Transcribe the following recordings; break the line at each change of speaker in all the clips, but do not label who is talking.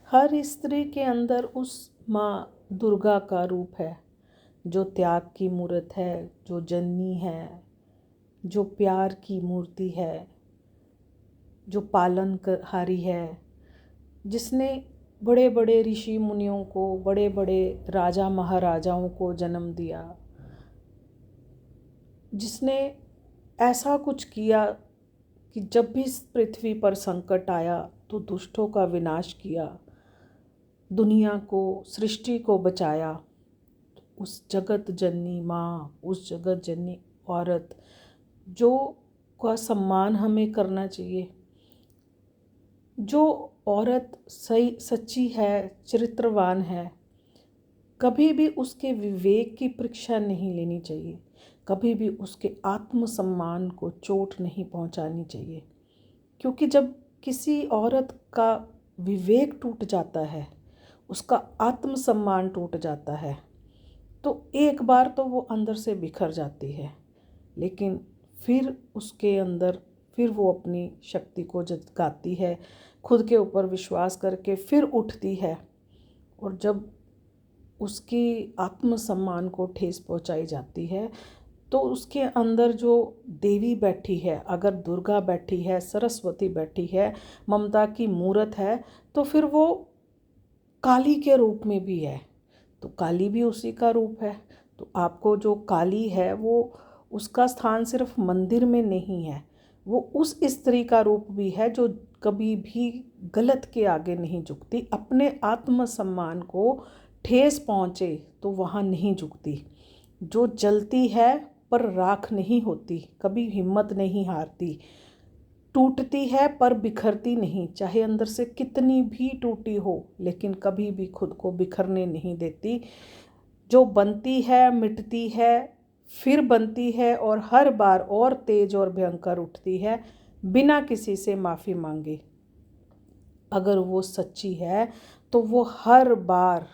हर स्त्री के अंदर उस माँ दुर्गा का रूप है, जो त्याग की मूर्त है, जो जननी है, जो प्यार की मूर्ति है, जो पालनहारी है, जिसने बड़े बड़े ऋषि मुनियों को, बड़े बड़े राजा महाराजाओं को जन्म दिया, जिसने ऐसा कुछ किया कि जब भी इस पृथ्वी पर संकट आया तो दुष्टों का विनाश किया, दुनिया को, सृष्टि को बचाया। उस जगत जननी माँ, उस जगत जननी औरत जो का सम्मान हमें करना चाहिए। जो औरत सही सच्ची है, चरित्रवान है, कभी भी उसके विवेक की परीक्षा नहीं लेनी चाहिए, कभी भी उसके आत्मसम्मान को चोट नहीं पहुंचानी चाहिए। क्योंकि जब किसी औरत का विवेक टूट जाता है, उसका आत्मसम्मान टूट जाता है, तो एक बार तो वो अंदर से बिखर जाती है, लेकिन फिर उसके अंदर फिर वो अपनी शक्ति को जगाती है, खुद के ऊपर विश्वास करके फिर उठती है। और जब उसकी आत्मसम्मान को ठेस पहुंचाई जाती है तो उसके अंदर जो देवी बैठी है, अगर दुर्गा बैठी है, सरस्वती बैठी है, ममता की मूर्त है, तो फिर वो काली के रूप में भी है, तो काली भी उसी का रूप है। तो आपको जो काली है वो उसका स्थान सिर्फ मंदिर में नहीं है, वो उस स्त्री का रूप भी है जो कभी भी गलत के आगे नहीं झुकती, अपने आत्मसम्मान को ठेस पहुँचे तो वहाँ नहीं झुकती, जो जलती है पर राख नहीं होती, कभी हिम्मत नहीं हारती, टूटती है पर बिखरती नहीं, चाहे अंदर से कितनी भी टूटी हो लेकिन कभी भी खुद को बिखरने नहीं देती। जो बनती है, मिटती है, फिर बनती है और हर बार और तेज और भयंकर उठती है बिना किसी से माफ़ी मांगे। अगर वो सच्ची है तो वो हर बार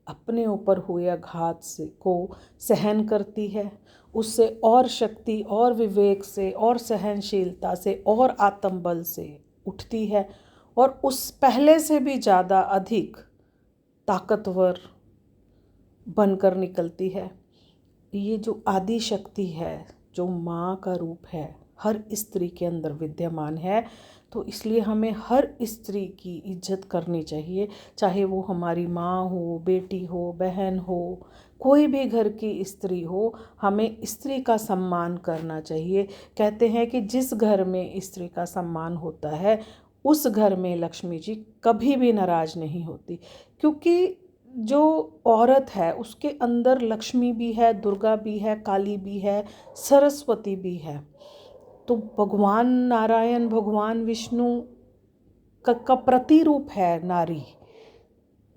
अपने ऊपर हुए आघात से को सहन करती है, उससे और शक्ति और विवेक से और सहनशीलता से और आत्मबल से उठती है और उस पहले से भी ज़्यादा अधिक ताकतवर बनकर निकलती है। ये जो आदि शक्ति है, जो माँ का रूप है, हर स्त्री के अंदर विद्यमान है। तो इसलिए हमें हर स्त्री की इज्जत करनी चाहिए, चाहे वो हमारी माँ हो, बेटी हो, बहन हो, कोई भी घर की स्त्री हो, हमें स्त्री का सम्मान करना चाहिए। कहते हैं कि जिस घर में स्त्री का सम्मान होता है उस घर में लक्ष्मी जी कभी भी नाराज़ नहीं होती, क्योंकि जो औरत है उसके अंदर लक्ष्मी भी है, दुर्गा भी है, काली भी है, सरस्वती भी है। तो भगवान नारायण, भगवान विष्णु का प्रतिरूप है नारी,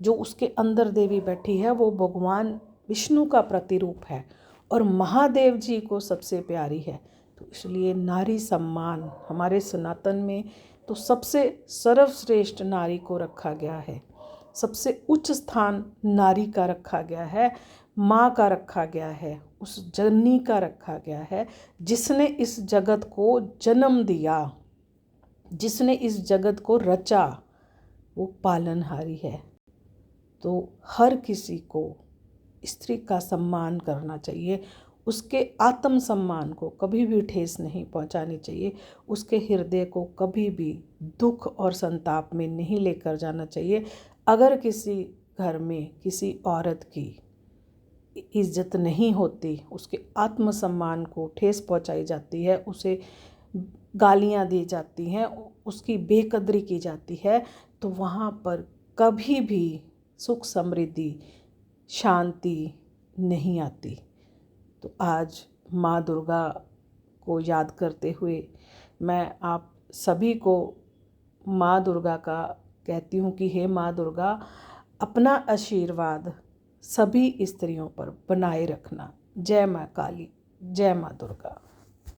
जो उसके अंदर देवी बैठी है वो भगवान विष्णु का प्रतिरूप है और महादेव जी को सबसे प्यारी है। तो इसलिए नारी सम्मान हमारे सनातन में तो सबसे सर्वश्रेष्ठ नारी को रखा गया है, सबसे उच्च स्थान नारी का रखा गया है, माँ का रखा गया है, उस जननी का रखा गया है जिसने इस जगत को जन्म दिया, जिसने इस जगत को रचा, वो पालनहारी है। तो हर किसी को स्त्री का सम्मान करना चाहिए, उसके आत्मसम्मान को कभी भी ठेस नहीं पहुंचानी चाहिए, उसके हृदय को कभी भी दुख और संताप में नहीं लेकर जाना चाहिए। अगर किसी घर में किसी औरत की इज्जत नहीं होती, उसके आत्मसम्मान को ठेस पहुंचाई जाती है, उसे गालियां दी जाती हैं, उसकी बेकदरी की जाती है, तो वहाँ पर कभी भी सुख समृद्धि शांति नहीं आती। तो आज माँ दुर्गा को याद करते हुए मैं आप सभी को माँ दुर्गा का कहती हूँ कि हे माँ दुर्गा, अपना आशीर्वाद सभी स्त्रियों पर बनाए रखना। जय माँ काली, जय माँ दुर्गा।